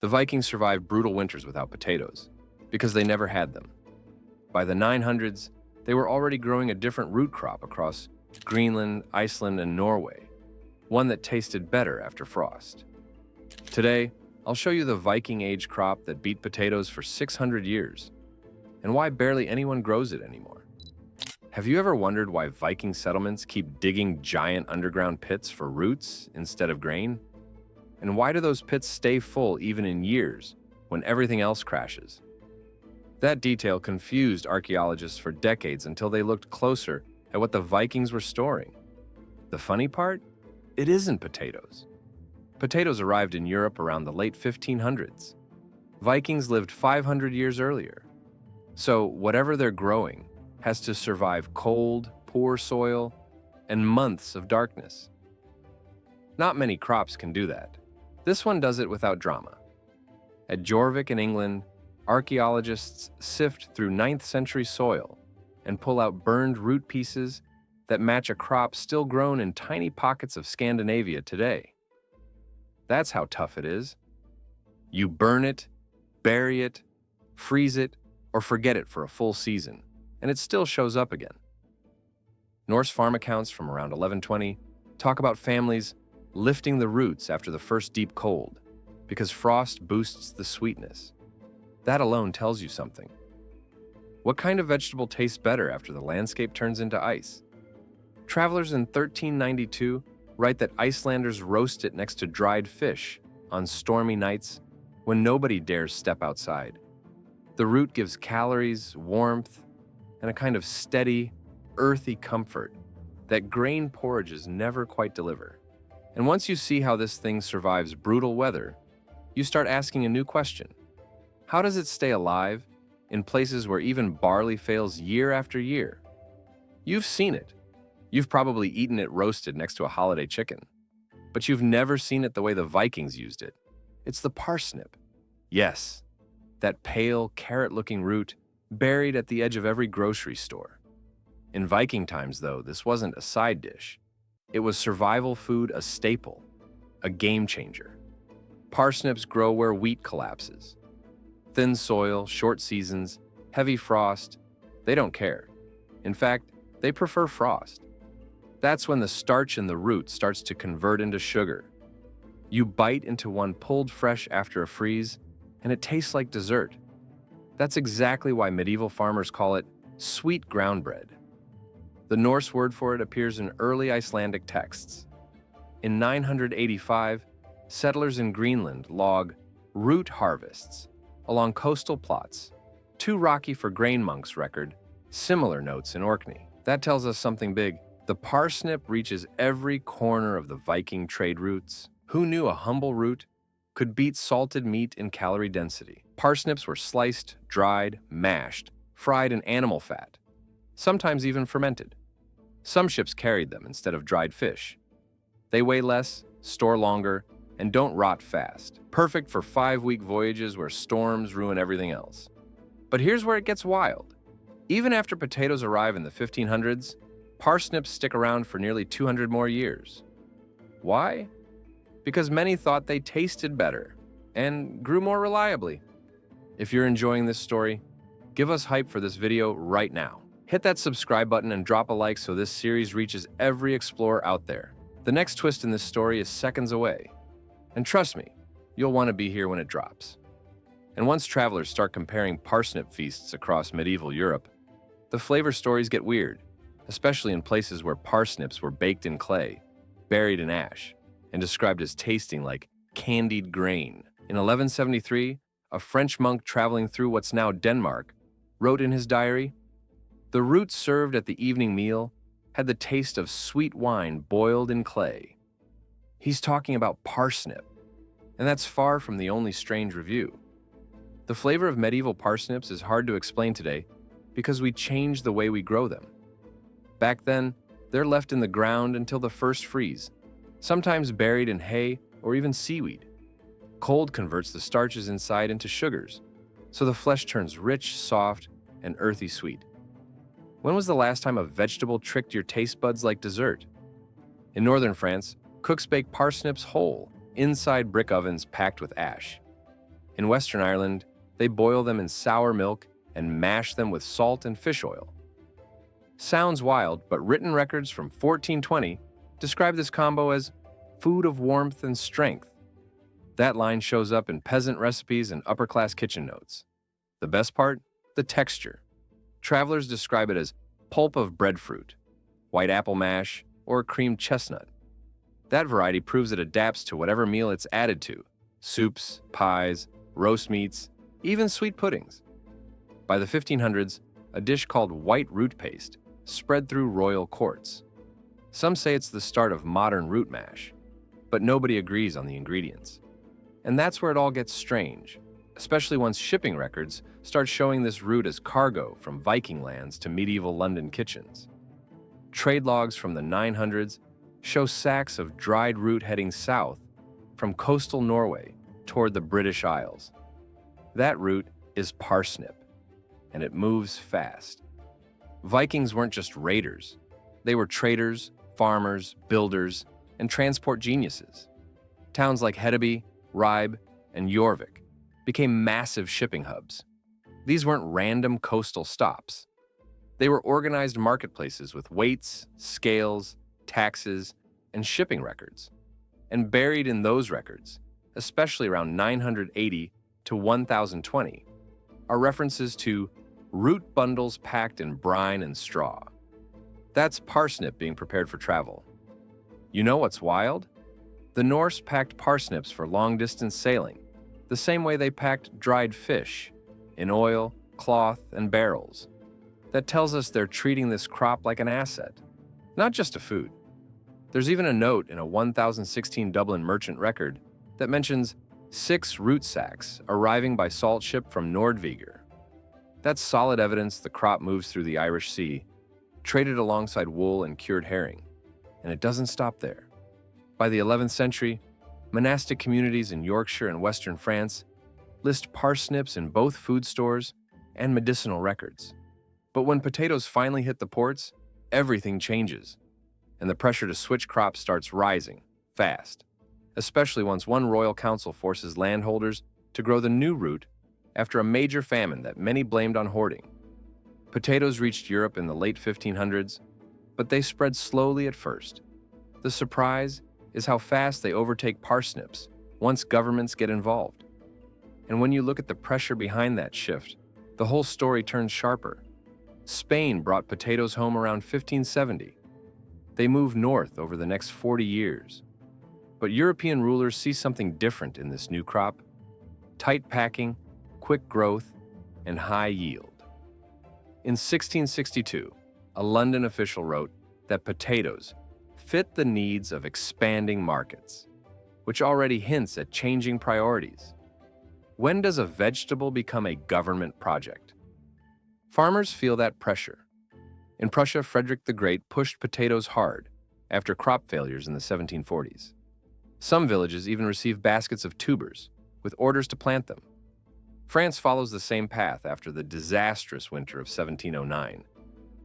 The Vikings survived brutal winters without potatoes because they never had them. By the 900s, they were already growing a different root crop across Greenland, Iceland, and Norway, one that tasted better after frost. Today, I'll show you the Viking-Age crop that beat potatoes for 600 years and why barely anyone grows it anymore. Have you ever wondered why Viking settlements keep digging giant underground pits for roots instead of grain? And why do those pits stay full even in years when everything else crashes? That detail confused archaeologists for decades until they looked closer at what the Vikings were storing. The funny part? It isn't potatoes. Potatoes arrived in Europe around the late 1500s. Vikings lived 500 years earlier. So whatever they're growing has to survive cold, poor soil, and months of darkness. Not many crops can do that. This one does it without drama. At Jorvik in England, archaeologists sift through 9th century soil and pull out burned root pieces that match a crop still grown in tiny pockets of Scandinavia today. That's how tough it is. You burn it, bury it, freeze it, or forget it for a full season, and it still shows up again. Norse farm accounts from around 1120 talk about families lifting the roots after the first deep cold because frost boosts the sweetness. That alone tells you something. What kind of vegetable tastes better after the landscape turns into ice? Travelers in 1392 write that Icelanders roast it next to dried fish on stormy nights when nobody dares step outside. The root gives calories, warmth, and a kind of steady, earthy comfort that grain porridges never quite deliver. And once you see how this thing survives brutal weather, you start asking a new question. How does it stay alive in places where even barley fails year after year? You've seen it. You've probably eaten it roasted next to a holiday chicken. But you've never seen it the way the Vikings used it. It's the parsnip. Yes, that pale, carrot-looking root buried at the edge of every grocery store. In Viking times, though, this wasn't a side dish. It was survival food, a staple, a game changer. Parsnips grow where wheat collapses. Thin soil, short seasons, heavy frost, they don't care. In fact, they prefer frost. That's when the starch in the root starts to convert into sugar. You bite into one pulled fresh after a freeze, and it tastes like dessert. That's exactly why medieval farmers call it sweet ground bread. The Norse word for it appears in early Icelandic texts. In 985, settlers in Greenland log root harvests along coastal plots. Too rocky for grain monks record similar notes in Orkney. That tells us something big. The parsnip reaches every corner of the Viking trade routes. Who knew a humble root could beat salted meat in calorie density? Parsnips were sliced, dried, mashed, fried in animal fat, sometimes even fermented. Some ships carried them instead of dried fish. They weigh less, store longer, and don't rot fast. Perfect for 5-week voyages where storms ruin everything else. But here's where it gets wild. Even after potatoes arrive in the 1500s, parsnips stick around for nearly 200 more years. Why? Because many thought they tasted better and grew more reliably. If you're enjoying this story, give us hype for this video right now. Hit that subscribe button and drop a like so this series reaches every explorer out there. The next twist in this story is seconds away. And trust me, you'll want to be here when it drops. And once travelers start comparing parsnip feasts across medieval Europe, the flavor stories get weird, especially in places where parsnips were baked in clay, buried in ash, and described as tasting like candied grain. In 1173, a French monk traveling through what's now Denmark wrote in his diary, "The root served at the evening meal had the taste of sweet wine boiled in clay." He's talking about parsnip, and that's far from the only strange review. The flavor of medieval parsnips is hard to explain today because we changed the way we grow them. Back then, they're left in the ground until the first freeze, sometimes buried in hay or even seaweed. Cold converts the starches inside into sugars, so the flesh turns rich, soft, and earthy sweet. When was the last time a vegetable tricked your taste buds like dessert? In northern France, cooks bake parsnips whole, inside brick ovens packed with ash. In Western Ireland, they boil them in sour milk and mash them with salt and fish oil. Sounds wild, but written records from 1420 describe this combo as food of warmth and strength. That line shows up in peasant recipes and upper-class kitchen notes. The best part? The texture. Travelers describe it as pulp of breadfruit, white apple mash, or creamed chestnut. That variety proves it adapts to whatever meal it's added to: soups, pies, roast meats, even sweet puddings. By the 1500s, a dish called white root paste spread through royal courts. Some say it's the start of modern root mash, but nobody agrees on the ingredients. And that's where it all gets strange, especially once shipping records start showing this root as cargo from Viking lands to medieval London kitchens. Trade logs from the 900s show sacks of dried root heading south from coastal Norway toward the British Isles. That root is parsnip, and it moves fast. Vikings weren't just raiders. They were traders, farmers, builders, and transport geniuses. Towns like Hedeby, Ribe, and Jorvik became massive shipping hubs. These weren't random coastal stops. They were organized marketplaces with weights, scales, taxes, and shipping records. And buried in those records, especially around 980 to 1020, are references to root bundles packed in brine and straw. That's parsnip being prepared for travel. You know what's wild? The Norse packed parsnips for long-distance sailing, the same way they packed dried fish, in oil, cloth, and barrels. That tells us they're treating this crop like an asset, not just a food. There's even a note in a 1016 Dublin merchant record that mentions 6 root sacks arriving by salt ship from Nordviger. That's solid evidence the crop moves through the Irish Sea, traded alongside wool and cured herring. And it doesn't stop there. By the 11th century, monastic communities in Yorkshire and Western France list parsnips in both food stores and medicinal records. But when potatoes finally hit the ports, everything changes, and the pressure to switch crops starts rising fast, especially once one royal council forces landholders to grow the new root after a major famine that many blamed on hoarding. Potatoes reached Europe in the late 1500s, but they spread slowly at first. The surprise is how fast they overtake parsnips once governments get involved. And when you look at the pressure behind that shift, the whole story turns sharper. Spain brought potatoes home around 1570. They moved north over the next 40 years. But European rulers see something different in this new crop: tight packing, quick growth, and high yield. In 1662, a London official wrote that potatoes fit the needs of expanding markets, which already hints at changing priorities. When does a vegetable become a government project? Farmers feel that pressure. In Prussia, Frederick the Great pushed potatoes hard after crop failures in the 1740s. Some villages even received baskets of tubers with orders to plant them. France follows the same path after the disastrous winter of 1709,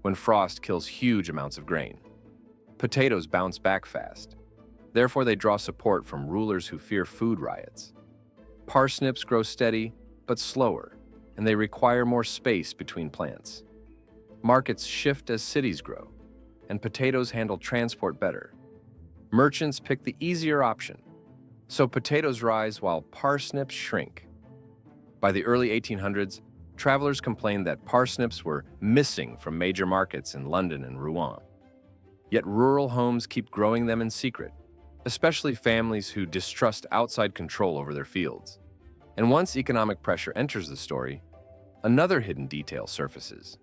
when frost kills huge amounts of grain. Potatoes bounce back fast. Therefore, they draw support from rulers who fear food riots. Parsnips grow steady, but slower, and they require more space between plants. Markets shift as cities grow, and potatoes handle transport better. Merchants pick the easier option, so potatoes rise while parsnips shrink. By the early 1800s, travelers complained that parsnips were missing from major markets in London and Rouen. Yet rural homes keep growing them in secret, especially families who distrust outside control over their fields. And once economic pressure enters the story, another hidden detail surfaces: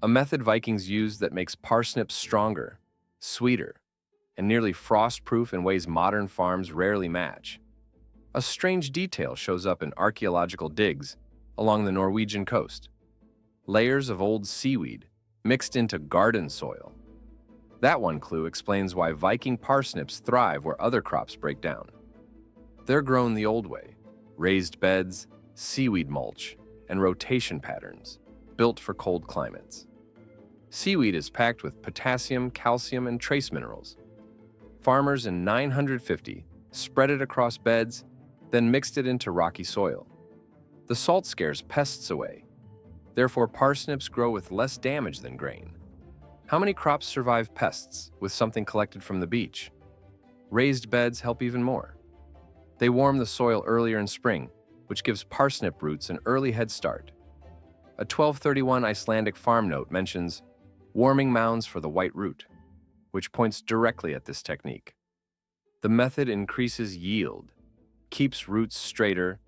a method Vikings used that makes parsnips stronger, sweeter, and nearly frost-proof in ways modern farms rarely match. A strange detail shows up in archaeological digs along the Norwegian coast: layers of old seaweed mixed into garden soil. That one clue explains why Viking parsnips thrive where other crops break down. They're grown the old way: raised beds, seaweed mulch, and rotation patterns built for cold climates. Seaweed is packed with potassium, calcium, and trace minerals. Farmers in 950 spread it across beds, then mixed it into rocky soil. The salt scares pests away. Therefore, parsnips grow with less damage than grain. How many crops survive pests with something collected from the beach? Raised beds help even more. They warm the soil earlier in spring, which gives parsnip roots an early head start. A 1231 Icelandic farm note mentions warming mounds for the white root, which points directly at this technique. The method increases yield, keeps roots straighter,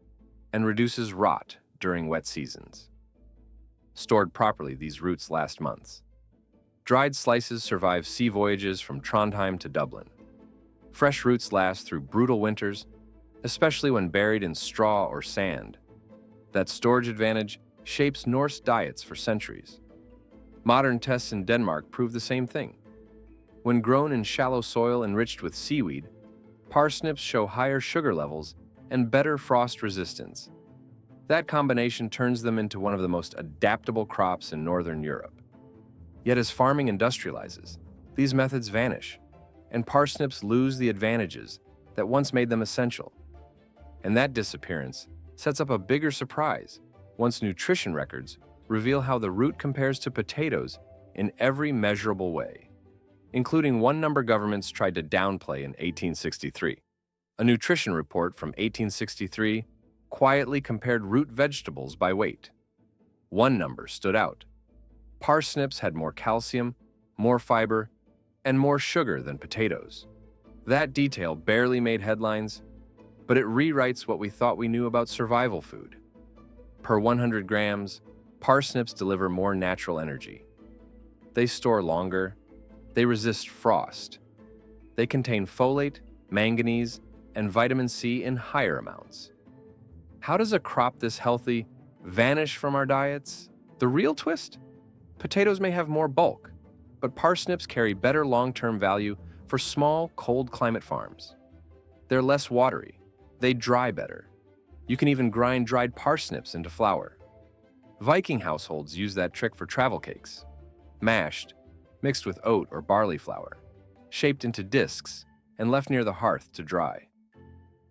and reduces rot during wet seasons. Stored properly, these roots last months. Dried slices survive sea voyages from Trondheim to Dublin. Fresh roots last through brutal winters, especially when buried in straw or sand. That storage advantage shapes Norse diets for centuries. Modern tests in Denmark prove the same thing. When grown in shallow soil enriched with seaweed, parsnips show higher sugar levels and better frost resistance. That combination turns them into one of the most adaptable crops in Northern Europe. Yet as farming industrializes, these methods vanish, and parsnips lose the advantages that once made them essential. And that disappearance sets up a bigger surprise once nutrition records reveal how the root compares to potatoes in every measurable way, including one number governments tried to downplay in 1863. A nutrition report from 1863 quietly compared root vegetables by weight. One number stood out. Parsnips had more calcium, more fiber, and more sugar than potatoes. That detail barely made headlines, but it rewrites what we thought we knew about survival food. Per 100 grams, parsnips deliver more natural energy. They store longer, they resist frost. They contain folate, manganese, and vitamin C in higher amounts. How does a crop this healthy vanish from our diets? The real twist? Potatoes may have more bulk, but parsnips carry better long-term value for small, cold climate farms. They're less watery. They dry better. You can even grind dried parsnips into flour. Viking households use that trick for travel cakes. Mashed, mixed with oat or barley flour, shaped into discs, and left near the hearth to dry.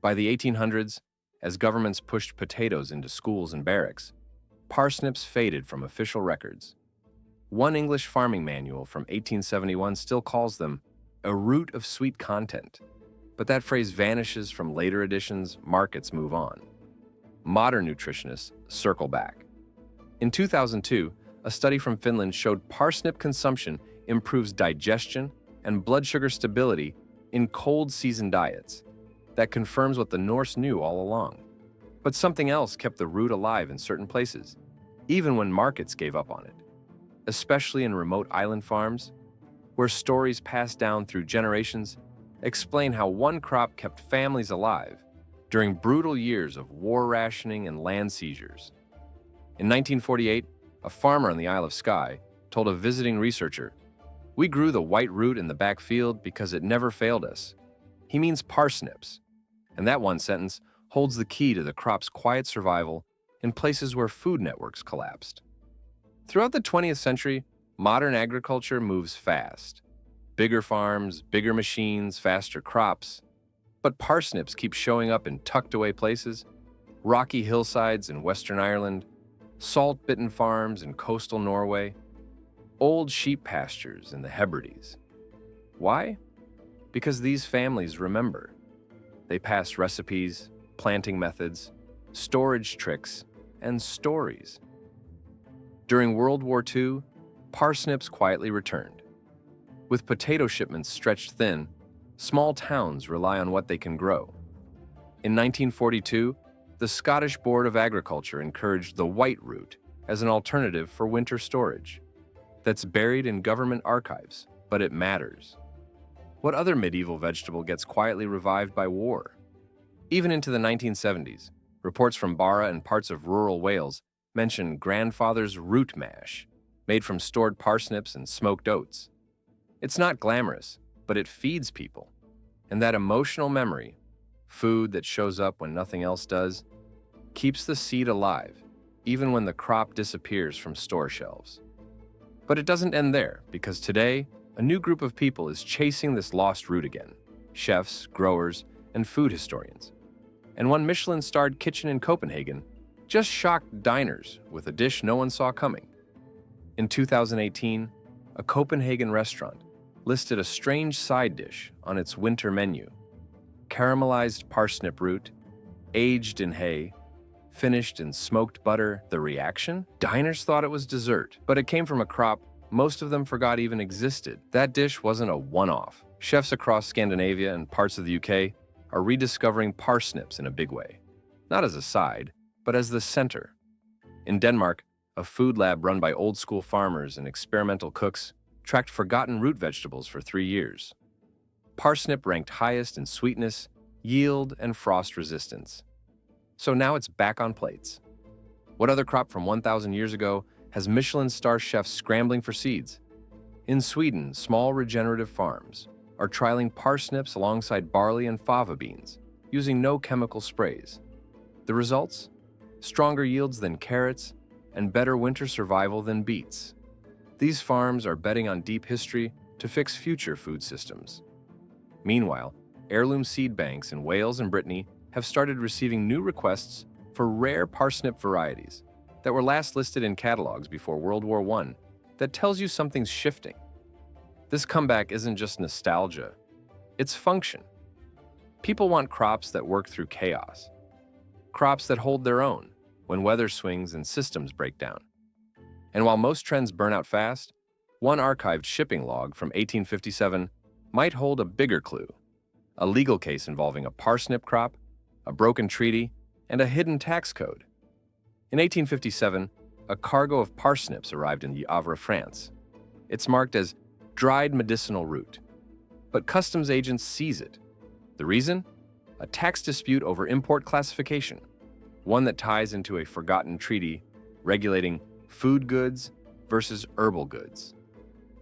By the 1800s, as governments pushed potatoes into schools and barracks, parsnips faded from official records. One English farming manual from 1871 still calls them a root of sweet content, but that phrase vanishes from later editions. Markets move on. Modern nutritionists circle back. In 2002, a study from Finland showed parsnip consumption improves digestion and blood sugar stability in cold season diets. That confirms what the Norse knew all along. But something else kept the root alive in certain places, even when markets gave up on it, especially in remote island farms, where stories passed down through generations explain how one crop kept families alive during brutal years of war rationing and land seizures. In 1948, a farmer on the Isle of Skye told a visiting researcher, "We grew the white root in the back field because it never failed us." He means parsnips, and that one sentence holds the key to the crop's quiet survival in places where food networks collapsed. Throughout the 20th century, modern agriculture moves fast. Bigger farms, bigger machines, faster crops. But parsnips keep showing up in tucked-away places, rocky hillsides in Western Ireland, salt-bitten farms in coastal Norway, old sheep pastures in the Hebrides. Why? Because these families remember. They pass recipes, planting methods, storage tricks, and stories. During World War II, parsnips quietly returned. With potato shipments stretched thin, small towns rely on what they can grow. In 1942, the Scottish Board of Agriculture encouraged the white root as an alternative for winter storage. That's buried in government archives, but it matters. What other medieval vegetable gets quietly revived by war? Even into the 1970s, reports from Barra and parts of rural Wales mention grandfather's root mash, made from stored parsnips and smoked oats. It's not glamorous, but it feeds people. And that emotional memory, food that shows up when nothing else does, keeps the seed alive, even when the crop disappears from store shelves. But it doesn't end there, because today, a new group of people is chasing this lost root again: chefs, growers, and food historians. And one Michelin-starred kitchen in Copenhagen just shocked diners with a dish no one saw coming. In 2018, a Copenhagen restaurant listed a strange side dish on its winter menu: caramelized parsnip root, aged in hay, finished in smoked butter. The reaction? Diners thought it was dessert, but it came from a crop most of them forgot even existed. That dish wasn't a one-off. Chefs across Scandinavia and parts of the UK are rediscovering parsnips in a big way. Not as a side, but as the center. In Denmark, a food lab run by old-school farmers and experimental cooks tracked forgotten root vegetables for 3 years. Parsnip ranked highest in sweetness, yield, and frost resistance. So now it's back on plates. What other crop from 1,000 years ago has Michelin star chefs scrambling for seeds? In Sweden, small regenerative farms are trialing parsnips alongside barley and fava beans, using no chemical sprays. The results? Stronger yields than carrots and better winter survival than beets. These farms are betting on deep history to fix future food systems. Meanwhile, heirloom seed banks in Wales and Brittany have started receiving new requests for rare parsnip varieties that were last listed in catalogs before World War I. That tells you something's shifting. This comeback isn't just nostalgia, it's function. People want crops that work through chaos, crops that hold their own when weather swings and systems break down. And while most trends burn out fast, one archived shipping log from 1857 might hold a bigger clue: a legal case involving a parsnip crop, a broken treaty, and a hidden tax code. In 1857, a cargo of parsnips arrived in the Havre, France. It's marked as dried medicinal root, but customs agents seize it. The reason? A tax dispute over import classification, one that ties into a forgotten treaty regulating food goods versus herbal goods.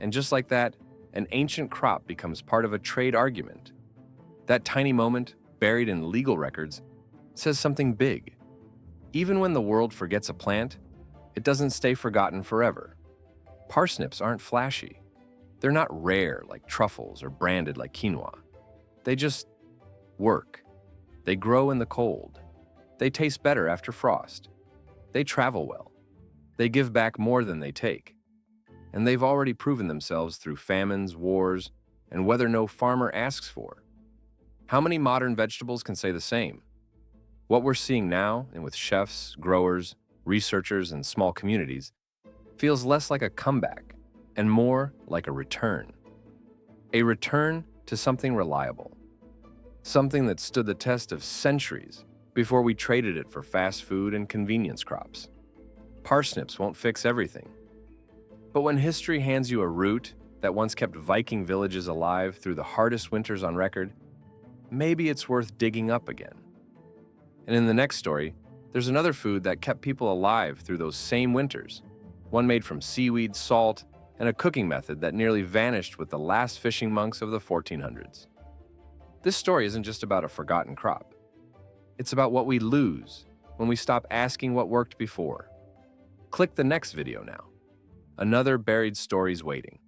And just like that, an ancient crop becomes part of a trade argument. That tiny moment, buried in legal records, says something big. Even when the world forgets a plant, it doesn't stay forgotten forever. Parsnips aren't flashy. They're not rare like truffles or branded like quinoa. They just work. They grow in the cold. They taste better after frost. They travel well. They give back more than they take. And they've already proven themselves through famines, wars, and weather no farmer asks for. How many modern vegetables can say the same? What we're seeing now, and with chefs, growers, researchers, and small communities, feels less like a comeback and more like a return. A return to something reliable. Something that stood the test of centuries before we traded it for fast food and convenience crops. Parsnips won't fix everything. But when history hands you a root that once kept Viking villages alive through the hardest winters on record, maybe it's worth digging up again. And in the next story, there's another food that kept people alive through those same winters, one made from seaweed, salt, and a cooking method that nearly vanished with the last fishing monks of the 1400s. This story isn't just about a forgotten crop. It's about what we lose when we stop asking what worked before. Click the next video now. Another buried story's waiting.